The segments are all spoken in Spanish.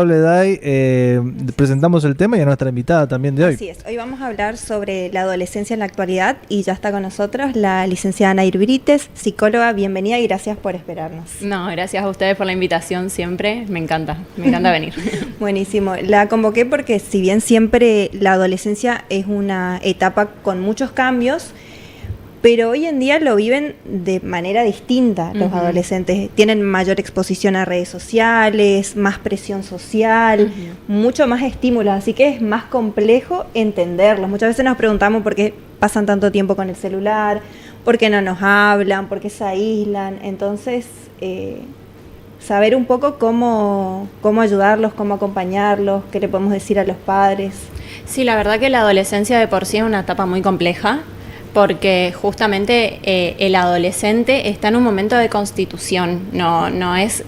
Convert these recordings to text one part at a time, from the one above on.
Dai, presentamos el tema y a nuestra invitada también de hoy. Así es, hoy vamos a hablar sobre la adolescencia en la actualidad y ya está con nosotros la licenciada Nair Brites, psicóloga. Bienvenida y gracias por esperarnos. No, gracias a ustedes por la invitación siempre, me encanta venir. Buenísimo, la convoqué porque si bien siempre la adolescencia es una etapa con muchos cambios, pero hoy en día lo viven de manera distinta los adolescentes. Tienen mayor exposición a redes sociales, más presión social, mucho más estímulos, así que es más complejo entenderlos. Muchas veces nos preguntamos por qué pasan tanto tiempo con el celular, por qué no nos hablan, por qué se aíslan. Entonces, saber un poco cómo ayudarlos, cómo acompañarlos, qué le podemos decir a los padres. Sí, la verdad que la adolescencia de por sí es una etapa muy compleja, porque justamente el adolescente está en un momento de constitución, no es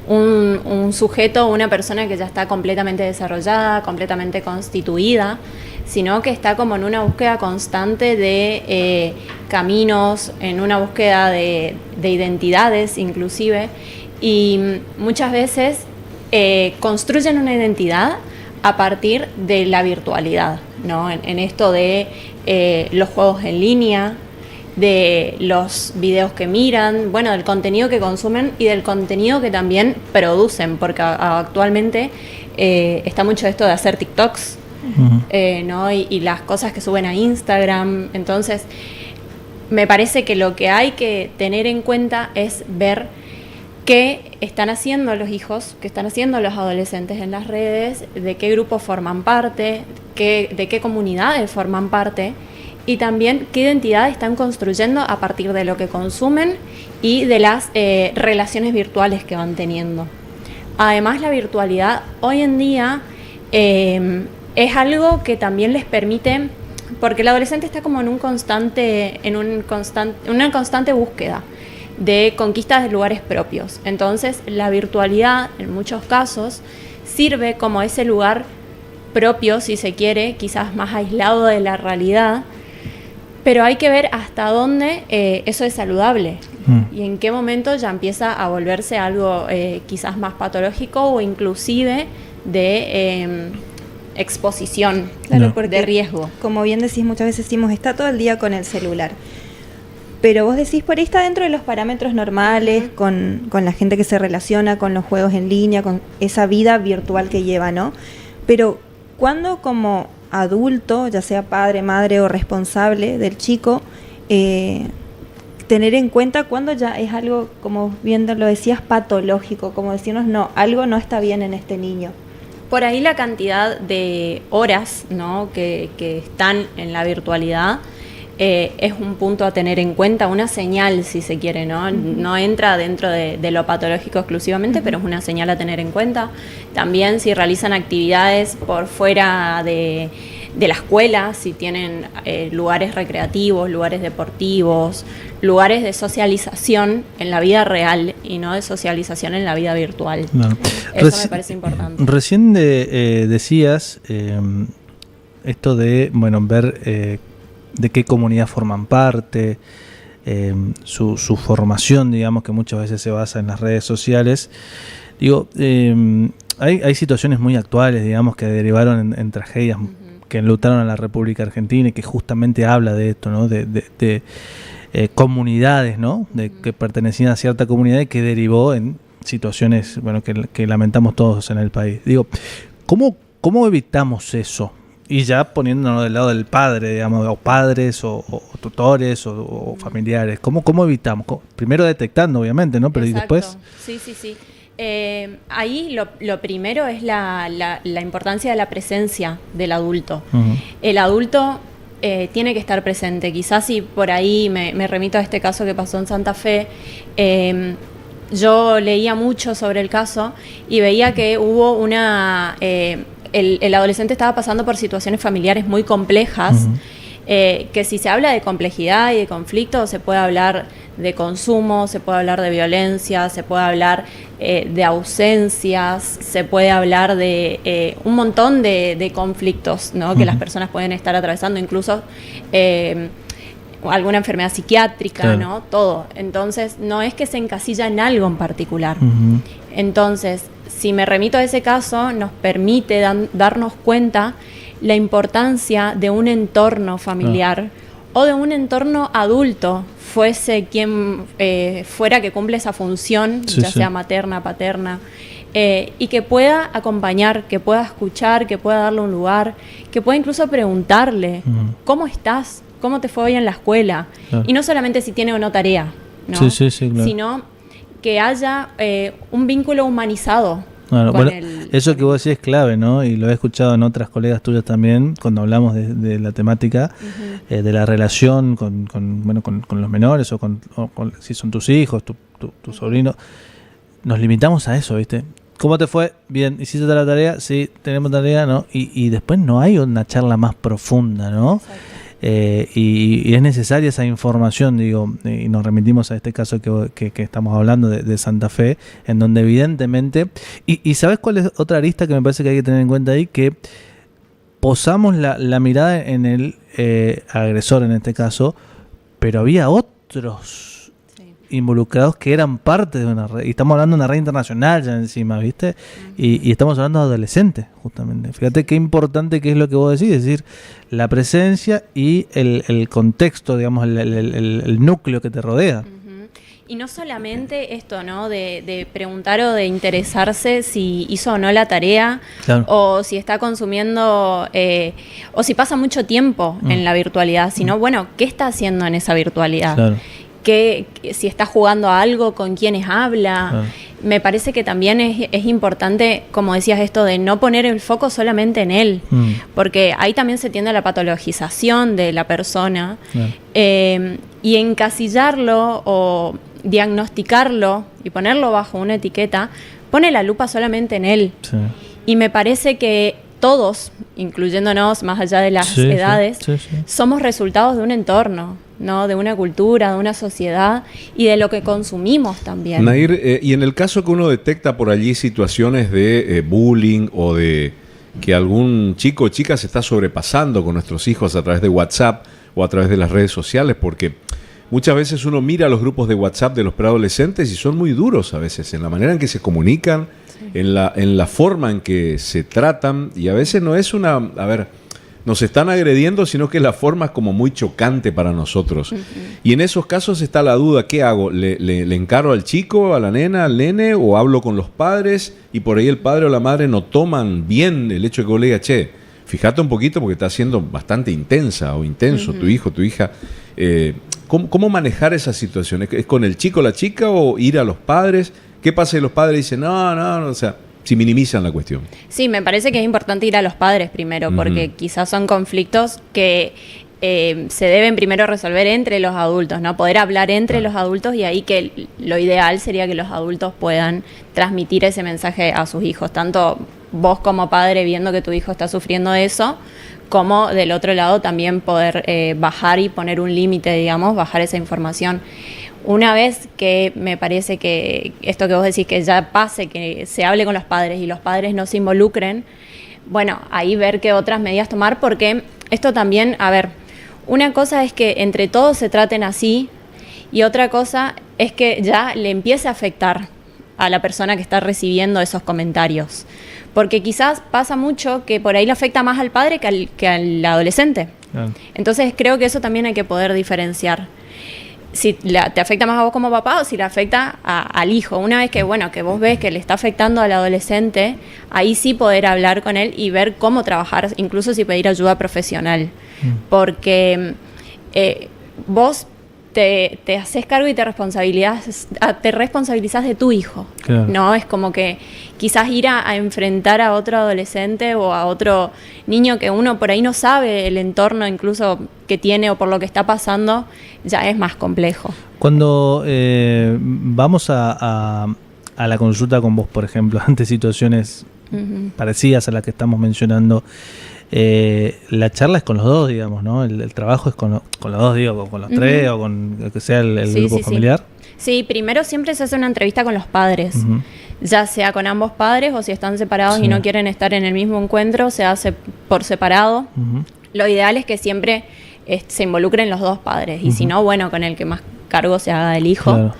un sujeto o una persona que ya está completamente desarrollada, completamente constituida, sino que está como en una búsqueda constante de caminos, en una búsqueda de identidades inclusive, y muchas veces construyen una identidad a partir de la virtualidad, ¿no? En esto de los juegos en línea, de los videos que miran, bueno, del contenido que consumen y del contenido que también producen, porque actualmente está mucho esto de hacer TikToks, ¿no? Y las cosas que suben a Instagram. Entonces, me parece que lo que hay que tener en cuenta es ver qué están haciendo los hijos, qué están haciendo los adolescentes en las redes, de qué grupos forman parte, de qué comunidades forman parte y también qué identidad están construyendo a partir de lo que consumen y de las relaciones virtuales que van teniendo. Además, la virtualidad hoy en día es algo que también les permite, porque el adolescente está como en una constante búsqueda de conquistas de lugares propios. Entonces, la virtualidad, en muchos casos, sirve como ese lugar propio, si se quiere, quizás más aislado de la realidad, pero hay que ver hasta dónde eso es saludable y en qué momento ya empieza a volverse algo quizás más patológico o inclusive de exposición, claro, de riesgo. Como bien decís, muchas veces decimos, está todo el día con el celular. Pero vos decís, por ahí está dentro de los parámetros normales, con la gente que se relaciona, con los juegos en línea, con esa vida virtual que lleva, ¿no? Pero ¿cuándo como adulto, ya sea padre, madre o responsable del chico, tener en cuenta cuando ya es algo, como bien lo decías, patológico, como decirnos, no, algo no está bien en este niño? Por ahí la cantidad de horas, ¿no?, que están en la virtualidad es un punto a tener en cuenta, una señal, si se quiere, ¿no? No entra dentro de lo patológico exclusivamente, pero es una señal a tener en cuenta. También si realizan actividades por fuera de la escuela, si tienen lugares recreativos, lugares deportivos, lugares de socialización en la vida real y no de socialización en la vida virtual. Claro. Eso me parece importante. Recién decías esto de, bueno, ver de qué comunidad forman parte, su formación, digamos, que muchas veces se basa en las redes sociales. Digo, hay situaciones muy actuales, digamos, que derivaron en tragedias que enlutaron a la República Argentina y que justamente habla de esto, ¿no? De comunidades, ¿no? Que pertenecían a cierta comunidad y que derivó en situaciones, bueno, que lamentamos todos en el país. Digo, ¿cómo evitamos eso? Y ya poniéndonos del lado del padre, digamos, o padres, o tutores, o familiares. ¿Cómo evitamos? Primero detectando, obviamente, ¿no? Pero Exacto. ¿y después? Sí. Ahí lo primero es la importancia de la presencia del adulto. El adulto tiene que estar presente. Quizás si por ahí me remito a este caso que pasó en Santa Fe, yo leía mucho sobre el caso y veía que hubo el adolescente estaba pasando por situaciones familiares muy complejas, que si se habla de complejidad y de conflicto, se puede hablar de consumo, se puede hablar de violencia, se puede hablar de ausencias, se puede hablar de un montón de conflictos, ¿no?, que las personas pueden estar atravesando, incluso alguna enfermedad psiquiátrica, claro, ¿no? Todo. Entonces, no es que se encasilla en algo en particular. Entonces, si me remito a ese caso, nos permite darnos cuenta la importancia de un entorno familiar o de un entorno adulto, fuese quien fuera que cumple esa función, ya sea materna, paterna, y que pueda acompañar, que pueda escuchar, que pueda darle un lugar, que pueda incluso preguntarle, ¿cómo estás? ¿Cómo te fue hoy en la escuela? Y no solamente si tiene o no tarea, ¿no? Claro. Sino que haya un vínculo humanizado. Bueno, eso que vos decís es clave, ¿no? Y lo he escuchado en otras colegas tuyas también, cuando hablamos de la temática, de la relación con los menores o con si son tus hijos, tu sobrino. Nos limitamos a eso, ¿viste? ¿Cómo te fue? Bien, ¿hiciste la tarea? Sí, tenemos tarea, ¿no? Y después no hay una charla más profunda, ¿no? Y es necesaria esa información, digo, y nos remitimos a este caso que estamos hablando de Santa Fe, en donde evidentemente, y ¿sabes cuál es otra arista que me parece que hay que tener en cuenta ahí? Que posamos la mirada en el agresor en este caso, pero había otros involucrados que eran parte de una red, y estamos hablando de una red internacional ya encima, ¿viste? Y estamos hablando de adolescentes, justamente. Fíjate qué importante que es lo que vos decís, es decir, la presencia y el contexto, digamos, el núcleo que te rodea. Y no solamente esto, ¿no? De preguntar o de interesarse si hizo o no la tarea, o si está consumiendo, o si pasa mucho tiempo en la virtualidad, sino, bueno, ¿qué está haciendo en esa virtualidad? Claro. Si está jugando a algo, con quiénes habla. Me parece que también es importante, como decías, esto de no poner el foco solamente en él, porque ahí también se tiende a la patologización de la persona, y encasillarlo o diagnosticarlo y ponerlo bajo una etiqueta, pone la lupa solamente en él. Y me parece que todos, incluyéndonos más allá de las edades, somos resultados de un entorno, ¿no? De una cultura, de una sociedad y de lo que consumimos también. Nair, y en el caso que uno detecta por allí situaciones de bullying o de que algún chico o chica se está sobrepasando con nuestros hijos a través de WhatsApp o a través de las redes sociales, porque muchas veces uno mira los grupos de WhatsApp de los preadolescentes y son muy duros a veces en la manera en que se comunican, en la forma en que se tratan, y a veces no es nos están agrediendo, sino que la forma es como muy chocante para nosotros. Y en esos casos está la duda, ¿qué hago? ¿Le encaro al chico, a la nena, al nene, o hablo con los padres y por ahí el padre o la madre no toman bien el hecho de que vos le digas, che, fíjate un poquito porque está siendo bastante intensa o intenso tu hijo, tu hija? ¿Cómo manejar esa situación? ¿Es con el chico o la chica o ir a los padres? ¿Qué pasa si los padres dicen, no, o sea, si minimizan la cuestión? Sí, me parece que es importante ir a los padres primero, porque quizás son conflictos que se deben primero resolver entre los adultos, ¿no? Poder hablar entre los adultos, y ahí que lo ideal sería que los adultos puedan transmitir ese mensaje a sus hijos, tanto vos como padre viendo que tu hijo está sufriendo eso, como del otro lado también poder bajar y poner un límite, digamos, bajar esa información. Una vez que me parece que esto que vos decís, que ya pase, que se hable con los padres y los padres no se involucren, bueno, ahí ver qué otras medidas tomar, porque esto también, a ver, una cosa es que entre todos se traten así, y otra cosa es que ya le empiece a afectar a la persona que está recibiendo esos comentarios. Porque quizás pasa mucho que por ahí le afecta más al padre que al adolescente. Entonces creo que eso también hay que poder diferenciar. Si te afecta más a vos como papá o si le afecta al hijo. Una vez que vos ves que le está afectando al adolescente, ahí sí poder hablar con él y ver cómo trabajar, incluso si pedir ayuda profesional. Porque vos te haces cargo y te responsabilizás de tu hijo. Claro. No es como que quizás ir a enfrentar a otro adolescente o a otro niño que uno por ahí no sabe el entorno incluso que tiene o por lo que está pasando, ya es más complejo. Cuando vamos a la consulta con vos, por ejemplo, ante situaciones parecidas a las que estamos mencionando, la charla es con los dos, digamos, ¿no? El trabajo es con los dos, digo, con los tres o con el que sea el grupo familiar. Sí, primero siempre se hace una entrevista con los padres, ya sea con ambos padres o si están separados y no quieren estar en el mismo encuentro, se hace por separado. Lo ideal es que siempre se involucren los dos padres y si no, bueno, con el que más cargo se haga del hijo. Claro.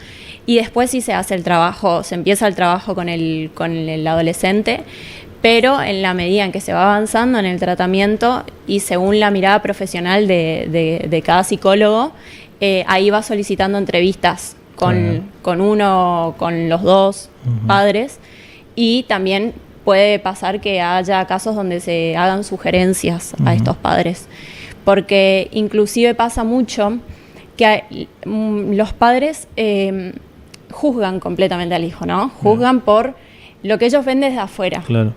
y después sí se hace el trabajo, se empieza el trabajo con el adolescente, pero en la medida en que se va avanzando en el tratamiento y según la mirada profesional de cada psicólogo, ahí va solicitando entrevistas con uno, con los dos padres, y también puede pasar que haya casos donde se hagan sugerencias a estos padres, porque inclusive pasa mucho que los padres juzgan completamente al hijo, ¿no? Juzgan por lo que ellos ven desde afuera. Claro.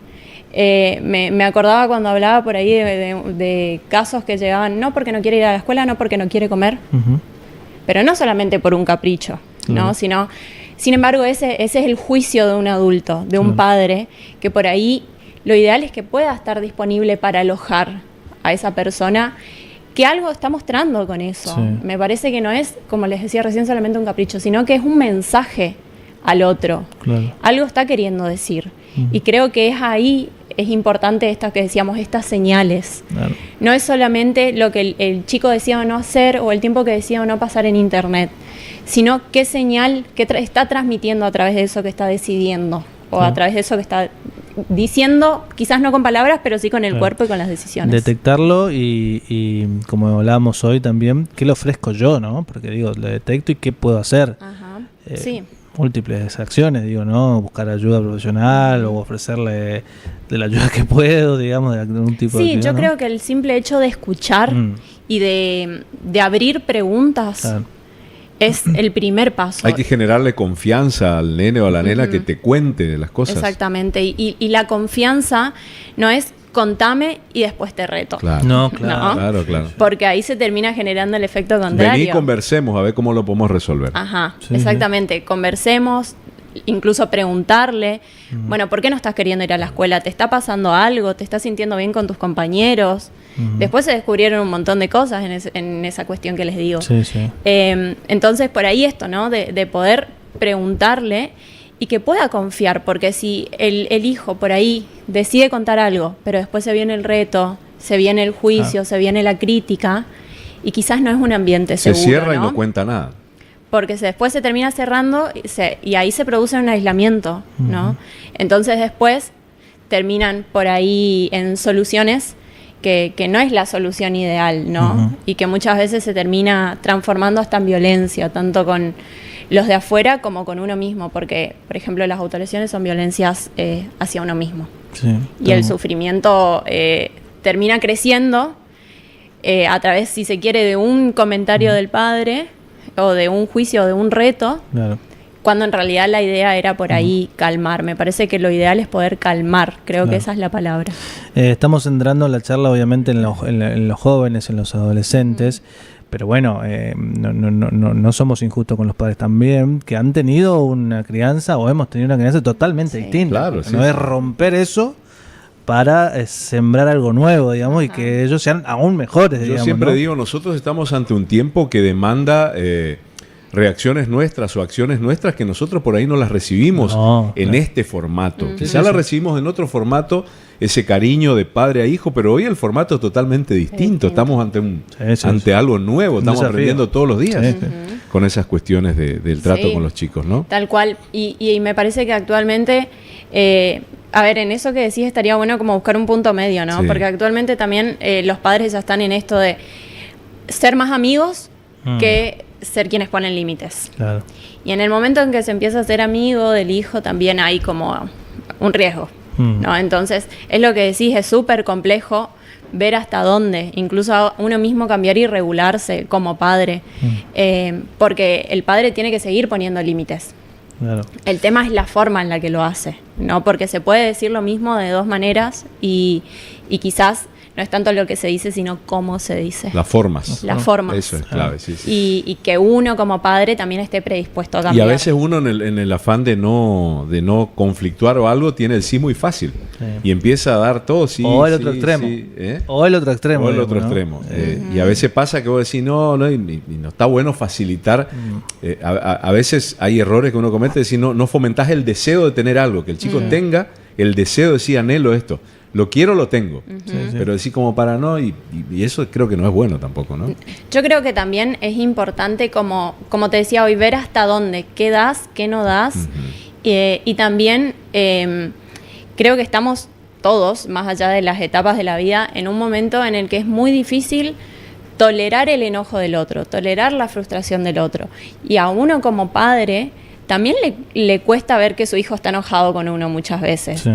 Me acordaba cuando hablaba por ahí de casos que llegaban, no porque no quiere ir a la escuela, no porque no quiere comer, pero no solamente por un capricho, ¿no? Sino, sin embargo, ese es el juicio de un adulto, de un padre, que por ahí lo ideal es que pueda estar disponible para alojar a esa persona que algo está mostrando con eso. Sí. Me parece que no es, como les decía recién, solamente un capricho, sino que es un mensaje al otro. Claro. Algo está queriendo decir. Y creo que es importante esto que decíamos, estas señales. Claro. No es solamente lo que el chico decía o no hacer o el tiempo que decía o no pasar en internet, sino qué señal está transmitiendo a través de eso que está decidiendo o a través de eso que está diciendo, quizás no con palabras, pero sí con el cuerpo y con las decisiones. Detectarlo y como hablábamos hoy también, ¿qué le ofrezco yo, no? Porque digo, lo detecto y qué puedo hacer. Ajá. Sí. Múltiples acciones, digo, ¿no? Buscar ayuda profesional o ofrecerle de la ayuda que puedo, digamos, de algún tipo de actividad, yo ¿no? creo que el simple hecho de escuchar y de abrir preguntas es el primer paso. Hay que generarle confianza al nene o a la nena que te cuente de las cosas. Exactamente, y la confianza no es contame y después te reto. Claro. No, claro. ¿No? Claro. Porque ahí se termina generando el efecto contrario. Vení y conversemos a ver cómo lo podemos resolver. Ajá, Sí, exactamente. Conversemos, incluso preguntarle, bueno, ¿por qué no estás queriendo ir a la escuela? ¿Te está pasando algo? ¿Te estás sintiendo bien con tus compañeros? Después se descubrieron un montón de cosas en esa cuestión que les digo. Sí, sí. Entonces, por ahí esto, ¿no? De poder preguntarle y que pueda confiar, porque si el hijo por ahí decide contar algo, pero después se viene el reto, se viene el juicio, se viene la crítica, y quizás no es un ambiente Se seguro, cierra ¿no? y no cuenta nada. Porque después se termina cerrando y ahí se produce un aislamiento, ¿no? Entonces después terminan por ahí en soluciones que no es la solución ideal, ¿no? Y que muchas veces se termina transformando hasta en violencia, tanto con los de afuera como con uno mismo, porque, por ejemplo, las autolesiones son violencias hacia uno mismo. Sí, Y el sufrimiento termina creciendo a través, si se quiere, de un comentario del padre o de un juicio o de un reto, claro. cuando en realidad la idea era por ahí calmar. Me parece que lo ideal es poder calmar, creo que esa es la palabra. Estamos centrando la charla obviamente en los jóvenes, en los adolescentes, pero bueno, no somos injustos con los padres también, que han tenido una crianza o hemos tenido una crianza totalmente distinta. Claro, no es romper eso para sembrar algo nuevo, digamos, y que ellos sean aún mejores, Yo digamos, siempre ¿no? digo, nosotros estamos ante un tiempo que demanda reacciones nuestras o acciones nuestras que nosotros por ahí no las recibimos en este formato. Quizá las recibimos en otro formato, ese cariño de padre a hijo, pero hoy el formato es totalmente distinto. Estamos ante algo nuevo, estamos aprendiendo todos los días con esas cuestiones del trato con los chicos, ¿no? Tal cual, y me parece que actualmente, a ver, en eso que decís estaría bueno como buscar un punto medio, ¿no? Sí. Porque actualmente también los padres ya están en esto de ser más amigos que ser quienes ponen límites. Claro. Y en el momento en que se empieza a ser amigo del hijo también hay como un riesgo, ¿no? Entonces, es lo que decís, es súper complejo ver hasta dónde, incluso uno mismo cambiar y regularse como padre, porque el padre tiene que seguir poniendo límites. Claro. El tema es la forma en la que lo hace, ¿no? Porque se puede decir lo mismo de dos maneras y quizás no es tanto lo que se dice, sino cómo se dice. Las formas. Las formas. Eso es clave, sí. Y que uno como padre también esté predispuesto a Y cambiar. a veces uno en el afán de no conflictuar o algo tiene el sí muy fácil. Sí. Y empieza a dar todo sí. O el sí, otro extremo. sí, O el otro extremo. O el digamos, otro ¿no? extremo. Y a veces pasa que vos decís, no, y no está bueno facilitar. A veces hay errores que uno comete, decir, no fomentás el deseo de tener algo, que el chico tenga el deseo de decir, anhelo esto. Lo quiero, lo tengo. Sí, sí. Pero decir como para no, y eso creo que no es bueno tampoco, ¿no? Yo creo que también es importante, como te decía hoy, ver hasta dónde, qué das, qué no das. Y también creo que estamos todos, más allá de las etapas de la vida, en un momento en el que es muy difícil tolerar el enojo del otro, tolerar la frustración del otro. Y a uno como padre también le cuesta ver que su hijo está enojado con uno muchas veces. Sí.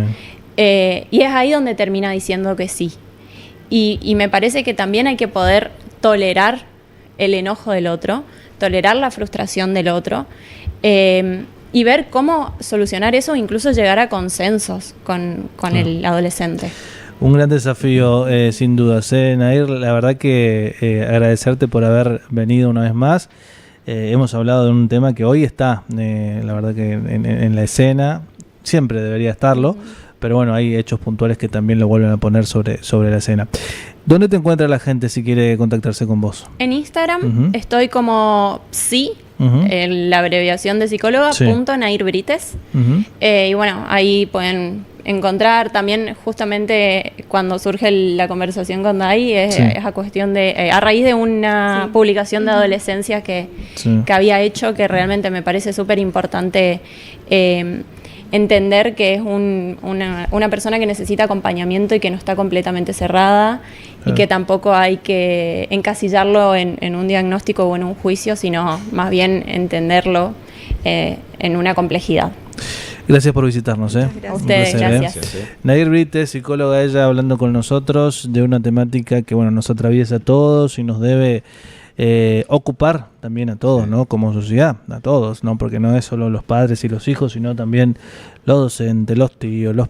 Y es ahí donde termina diciendo que sí. Y me parece que también hay que poder tolerar el enojo del otro, tolerar la frustración del otro, y ver cómo solucionar eso, incluso llegar a consensos con el adolescente. Un gran desafío, sin dudas, Nair. La verdad que agradecerte por haber venido una vez más. Hemos hablado de un tema que hoy está, la verdad que en la escena, siempre debería estarlo, pero bueno, hay hechos puntuales que también lo vuelven a poner sobre la escena. ¿Dónde te encuentra la gente si quiere contactarse con vos? En Instagram estoy como la abreviación de psicóloga, .Nair Brites. Y bueno, ahí pueden encontrar también, justamente cuando surge la conversación con Dai, es a cuestión de, a raíz de una publicación de adolescencia que había hecho, que realmente me parece súper importante entender que es una persona que necesita acompañamiento y que no está completamente cerrada, y que tampoco hay que encasillarlo en un diagnóstico o en un juicio, sino más bien entenderlo en una complejidad. Gracias por visitarnos. A ustedes, gracias. Nair Brites, psicóloga, ella hablando con nosotros de una temática que bueno, nos atraviesa a todos y nos debe ocupar también a todos, ¿no? Como sociedad, a todos, ¿no? Porque no es solo los padres y los hijos, sino también los docentes, los tíos, los